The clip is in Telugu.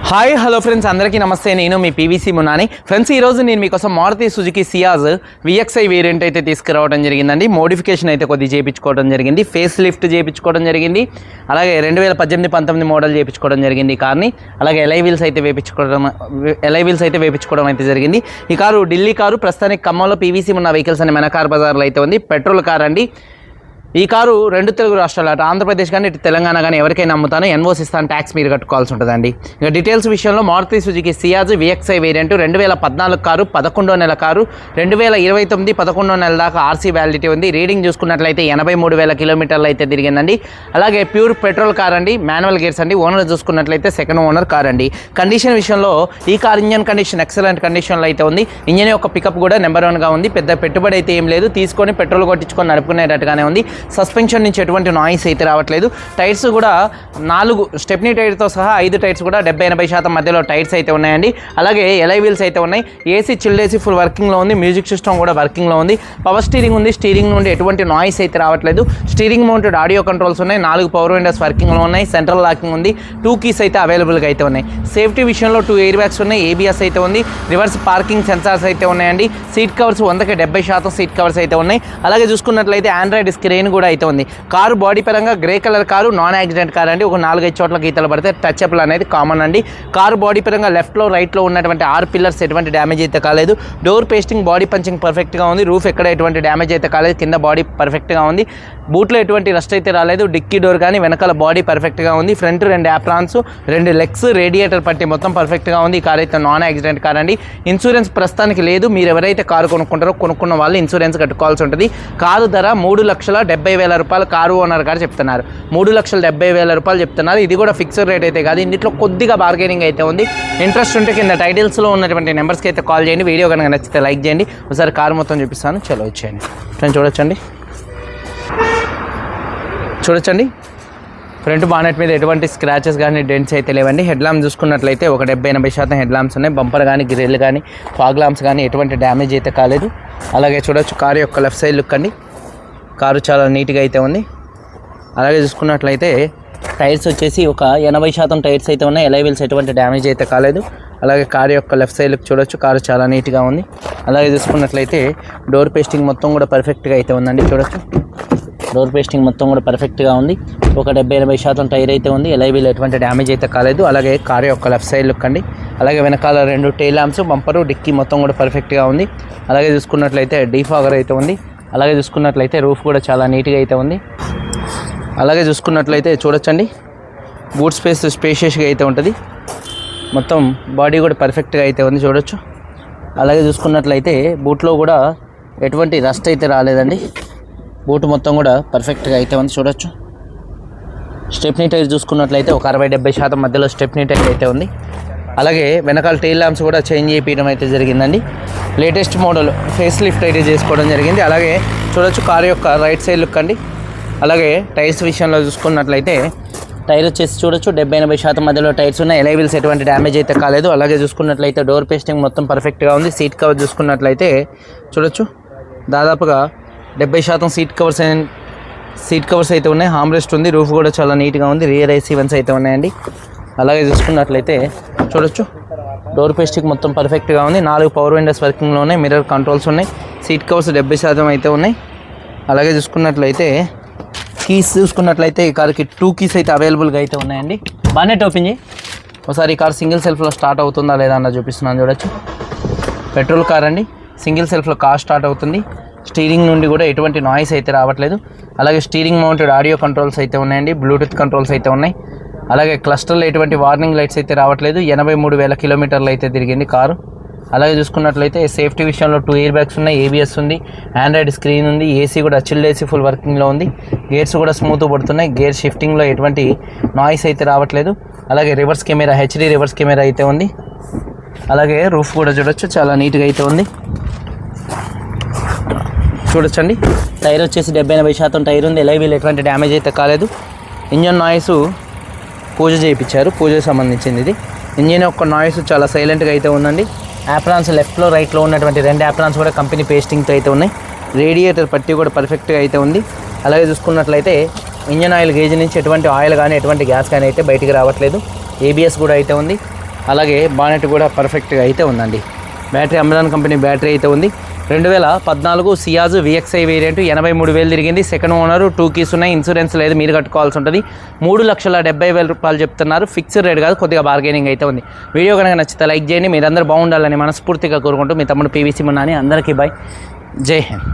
హాయ్ హలో ఫ్రెండ్స్, అందరికీ నమస్తే. నేను మీ పీవీసీ మున్నాని. ఫ్రెండ్స్, ఈరోజు నేను మీకోసం Maruti Suzuki Ciaz VXI variant అయితే తీసుకురావడం జరిగిందండి. మోడిఫికేషన్ అయితే కొద్దిగా చేయించుకోవడం జరిగింది, ఫేస్ లిఫ్ట్ చేయించుకోవడం జరిగింది. అలాగే 2018-19 మోడల్ చేయించుకోవడం జరిగింది ఈ కార్ని. అలాగే ఎలై వీల్స్ అయితే వేయించుకోవడం అయితే జరిగింది. ఈ కారు ఢిల్లీ కారు, ప్రస్తుతానికి ఖమ్మంలో పీవీసీ మున్నా వెహికల్స్ అనే మన కార్ బజార్లో అయితే ఉంది. పెట్రోల్ కార్ అండి. ఈ కారు రెండు తెలుగు రాష్ట్రాలు, అటు ఆంధ్రప్రదేశ్ కానీ ఇటు తెలంగాణ కానీ ఎవరికైనా అమ్ముతాను, ఎన్ఓసి ఇస్తాను, ట్యాక్స్ మీరు కట్టుకోవాల్సి ఉంటుందండి. ఇక డీటెయిల్స్ విషయంలో Maruti Suzuki Ciaz VXI variant 2014 car, 11వ నెల కారు, 2029 11వ నెల దాకా ఆర్సీ వ్యాలిడిటీ ఉంది. రీడింగ్ చూసుకున్నట్లయితే 83,000 కిలోమీటర్లు అయితే తిరిగిందండి. అలాగే ప్యూర్ పెట్రోల్ కార్ అండి, మాన్యువల్ గేర్స్ అండి. ఓనర్ చూసుకున్నట్లయితే సెకండ్ ఓనర్ కార్ అండి. కండిషన్ విషయంలో ఈ కార్ ఇంజన్ కండిషన్ ఎక్సలెంట్ కండిషన్లో అయితే ఉంది. ఇంజన్ యొక్క పికప్ కూడా నెంబర్ 1గా ఉంది. పెద్ద పెట్టుబడి అయితే ఏం లేదు, తీసుకొని పెట్రోల్ కొట్టించుకొని నడుపుకునేటట్టుగానే ఉంది. సస్పెన్షన్ నుంచి ఎటువంటి నాయిస్ అయితే రావట్లేదు. టైర్స్ కూడా 4 స్టెప్నీ టైర్తో సహా 5 టైర్స్ కూడా 70-80% మధ్యలో టైర్స్ అయితే ఉన్నాయండి. అలాగే ఎలై వీల్స్ అయితే ఉన్నాయి. ఏసీ చిల్డ్ ఏసీ ఫుల్ వర్కింగ్లో ఉంది. మ్యూజిక్ సిస్టమ్ కూడా వర్కింగ్లో ఉంది. పవర్ స్టీరింగ్ ఉంది. స్టీరింగ్ నుండి ఎటువంటి నాయిస్ అయితే రావట్లేదు. స్టీరింగ్ మౌంటెడ్ ఆడియో కంట్రోల్స్ ఉన్నాయి. 4 పవర్ విండోస్ వర్కింగ్లో ఉన్నాయి. సెంట్రల్ లాకింగ్ ఉంది. 2 కీస్ అయితే అవైలబుల్గా అయితే ఉన్నాయి. సేఫ్టీ విషయంలో 2 ఎయిర్ బ్యాగ్స్ ఉన్నాయి. ఏబిఎస్ అయితే ఉంది. రివర్స్ పార్కింగ్ సెన్సార్స్ అయితే ఉన్నాయండి. సీట్ కవర్స్ 100కి 70% సీట్ కవర్స్ అయితే ఉన్నాయి. అలాగే చూసుకున్నట్లయితే ఆండ్రాయిడ్ స్క్రీన్ కూడా అయితే ఉంది. కారు బాడీ పరంగా grey colour car, non accident car అండి. ఒక 4-5 చోట్ల గీతలు పడితే టచ్ అప్లు అనేది కామన్ అండి. కారు బాడీ పరంగా లెఫ్ట్లో రైట్లో ఉన్నటువంటి 6 పిల్లర్స్ ఎటువంటి డ్యామేజ్ అయితే కాలేదు. డోర్ పేస్టింగ్, బాడీ పంచింగ్ పర్ఫెక్ట్గా ఉంది. రూఫ్ ఎక్కడ ఎటువంటి డ్యామేజ్ అయితే కాలేదు. కింద బాడీ పర్ఫెక్ట్గా ఉంది. బూట్లో ఎటువంటి రస్ట్ అయితే రాలేదు. డిక్కీ డోర్ కానీ వెనకాల బాడీ పర్ఫెక్ట్గా ఉంది. ఫ్రంట్ 2 యాప్రాన్స్, 2 లెగ్స్, రేడియేటర్ పట్టి మొత్తం పర్ఫెక్ట్గా ఉంది. ఈ కార్ అయితే నాన్ యాక్సిడెంట్ కార్ అండి. ఇన్సూరెన్స్ ప్రస్తుతానికి లేదు. మీరు ఎవరైతే కారు కొనుక్కున్న వాళ్ళు ఇన్సూరెన్స్ కట్టుకోవాల్సి ఉంటుంది. కారు ధర 3,70,000 రూపాయలు కారు ఓనర్ గారు చెప్తున్నారు. 3,70,000 రూపాయలు చెప్తున్నారు. ఇది కూడా ఫిక్స్డ్ రేట్ అయితే కాదు. ఇందులో కొద్దిగా బార్గెనింగ్ అయితే ఉంది. ఇంట్రెస్ట్ ఉంటే కింద టైటిల్స్లో ఉన్నటువంటి నెంబర్స్కి అయితే కాల్ చేయండి. వీడియో కనుక నచ్చితే లైక్ చేయండి. ఒకసారి కారు మొత్తం చూపిస్తాను, చలో వచ్చేయండి. ఫ్రెండ్స్ చూడొచ్చండి. ఫ్రంట్ బానెట్ మీద ఎటువంటి స్క్రాచెస్ కానీ డెంట్స్ అయితే లేవండి. హెడ్ ల్యాంప్స్ చూసుకున్నట్లయితే ఒక 70-80% హెడ్ ల్యాంప్స్ ఉన్నాయి. బంపర్ కానీ, గ్రిల్ కానీ, ఫాగ్ ల్యాంప్స్ కానీ ఎటువంటి డ్యామేజ్ అయితే కాలేదు. అలాగే చూడొచ్చు కారు యొక్క లెఫ్ట్ సైడ్ లుక్ అండి. కారు చాలా నీట్గా అయితే ఉంది. అలాగే చూసుకున్నట్లయితే టైర్స్ వచ్చేసి ఒక 80% టైర్స్ అయితే ఉన్నాయి. ఎలై వీల్స్ ఎటువంటి డ్యామేజ్ అయితే కాలేదు. అలాగే కారు యొక్క లెఫ్ట్ సైడ్ లుక్ చూడొచ్చు, కారు చాలా నీట్గా ఉంది. అలాగే చూసుకున్నట్లయితే డోర్ పేస్టింగ్ మొత్తం కూడా పర్ఫెక్ట్గా అయితే ఉందండి. చూడొచ్చు, డోర్ పేస్టింగ్ మొత్తం కూడా పర్ఫెక్ట్గా ఉంది. ఒక 70-80% టైర్ అయితే ఉంది. ఎలై వీల్ ఎటువంటి డ్యామేజ్ అయితే కాలేదు. అలాగే కారు యొక్క లెఫ్ట్ సైడ్ లుక్ అండి. అలాగే వెనకాల 2 టైల్ ల్యాంప్స్, బంపరు, డిక్కీ మొత్తం కూడా పర్ఫెక్ట్గా ఉంది. అలాగే చూసుకున్నట్లయితే డీఫాగర్ అయితే ఉంది. అలాగే చూసుకున్నట్లయితే రూఫ్ కూడా చాలా నీట్గా అయితే ఉంది. అలాగే చూసుకున్నట్లయితే చూడొచ్చండి, బూట్ స్పేషియస్గా అయితే ఉంటుంది. మొత్తం బాడీ కూడా పర్ఫెక్ట్గా అయితే ఉంది, చూడొచ్చు. అలాగే చూసుకున్నట్లయితే బూట్లో కూడా ఎటువంటి రస్ట్ అయితే రాలేదండి. బూట్ మొత్తం కూడా పర్ఫెక్ట్గా అయితే ఉంది, చూడొచ్చు. స్టెప్నీ టైర్ చూసుకున్నట్లయితే ఒక 60-70% మధ్యలో స్టెప్నీ టైర్ అయితే ఉంది. అలాగే వెనకాల టైల్ ల్యాంప్స్ కూడా చేంజ్ చేయడం అయితే జరిగిందండి. లేటెస్ట్ మోడల్ ఫేస్ లిఫ్ట్ అయితే చేసుకోవడం జరిగింది. అలాగే చూడొచ్చు కారు యొక్క రైట్ సైడ్ లుక్ అండి. అలాగే టైర్స్ విషయంలో చూసుకున్నట్లయితే టైర్ వచ్చేసి చూడొచ్చు 70-80% మధ్యలో టైర్స్ ఉన్నాయి. ఎలై వీల్స్ ఎటువంటి డ్యామేజ్ అయితే కాలేదు. అలాగే చూసుకున్నట్లయితే డోర్ పేస్టింగ్ మొత్తం పర్ఫెక్ట్గా ఉంది. సీట్ కవర్ చూసుకున్నట్లయితే చూడొచ్చు దాదాపుగా 70% సీట్ కవర్స్ అయితే ఉన్నాయి. హార్మ్రెస్ట్ ఉంది. రూఫ్ కూడా చాలా నీట్గా ఉంది. రియర్ ఏసీ వన్స్ అయితే ఉన్నాయండి. అలాగే చూసుకున్నట్లయితే చూడొచ్చు డోర్ పేస్టింగ్ మొత్తం పర్ఫెక్ట్గా ఉంది. 4 పవర్ విండోస్ వర్కింగ్లో ఉన్నాయి. మిర్రర్ కంట్రోల్స్ ఉన్నాయి. సీట్ కవర్స్ 70% అయితే ఉన్నాయి. అలాగే చూసుకున్నట్లయితే కీస్ చూసుకున్నట్లయితే ఈ కార్కి 2 కీస్ అయితే అవైలబుల్గా అయితే ఉన్నాయండి. బానెట్ ఓపెన్ చేయి ఒకసారి. ఈ కార్ సింగిల్ సెల్ఫ్లో స్టార్ట్ అవుతుందా లేదా అన్న చూపిస్తున్నాను, చూడొచ్చు. పెట్రోల్ కార్ అండి. సింగిల్ సెల్ఫ్లో కార్ స్టార్ట్ అవుతుంది. స్టీరింగ్ నుండి కూడా ఎటువంటి నాయిస్ అయితే రావట్లేదు. అలాగే స్టీరింగ్ మౌంటెడ్ ఆడియో కంట్రోల్స్ అయితే ఉన్నాయండి. బ్లూటూత్ కంట్రోల్స్ అయితే ఉన్నాయి. అలాగే క్లస్టర్లో ఎటువంటి వార్నింగ్ లైట్స్ అయితే రావట్లేదు. 83,000 కిలోమీటర్లు అయితే తిరిగింది కారు. అలాగే చూసుకున్నట్లయితే సేఫ్టీ విషయంలో 2 ఎయిర్ బ్యాగ్స్ ఉన్నాయి. ఏబిఎస్ ఉంది. ఆండ్రాయిడ్ స్క్రీన్ ఉంది. ఏసీ కూడా చిల్డ్ ఏసీ ఫుల్ వర్కింగ్లో ఉంది. గేర్స్ కూడా స్మూత్ పడుతున్నాయి. గేర్ షిఫ్టింగ్లో ఎటువంటి నాయిస్ అయితే రావట్లేదు. అలాగే reverse camera, HD reverse camera అయితే ఉంది. అలాగే రూఫ్ కూడా చూడొచ్చు, చాలా నీట్గా అయితే ఉంది, చూడొచ్చండి. టైర్ వచ్చేసి 70-80% టైర్ ఉంది. ఎలై వీల్ ఎటువంటి డ్యామేజ్ అయితే కాలేదు. ఇంజన్ నాయిస్ పూజ చేయించారు, పూజకు సంబంధించింది ఇది. ఇంజన్ యొక్క నాయిస్ చాలా సైలెంట్గా అయితే ఉందండి. యాప్రాన్స్ లెఫ్ట్లో రైట్లో ఉన్నటువంటి 2 యాప్రాన్స్ కూడా కంపెనీ పేస్టింగ్తో అయితే ఉన్నాయి. రేడియేటర్ పట్టి కూడా పర్ఫెక్ట్గా అయితే ఉంది. అలాగే చూసుకున్నట్లయితే ఇంజన్ ఆయిల్ గేజ్ నుంచి ఎటువంటి ఆయిల్ కానీ ఎటువంటి గ్యాస్ కానీ అయితే బయటికి రావట్లేదు. ఏబిఎస్ కూడా అయితే ఉంది. అలాగే బానెట్ కూడా పర్ఫెక్ట్గా అయితే ఉందండి. బ్యాటరీ అమెజాన్ కంపెనీ బ్యాటరీ అయితే ఉంది. 2014 సియాజ్ విఎక్స్ఐ వేరియంట్ 83,000 తిరిగింది. సెకండ్ ఓనరు, 2 కీస్ ఉన్నాయి. ఇన్సూరెన్స్ లేదు, మీరు కట్టుకోవాల్సి ఉంటుంది. 3,70,000 రూపాయలు చెప్తున్నారు. ఫిక్స్డ్ రేట్ కాదు, కొద్దిగా బార్గెనింగ్ అయితే ఉంది. వీడియో కనుక నచ్చితే లైక్ చేయండి. మీరందరూ బాగుండాలని మనస్ఫూర్తిగా కోరుకుంటూ మీ తమ్ముడు పీవీసీ మున్నాని. అందరికీ బై, జై హింద్.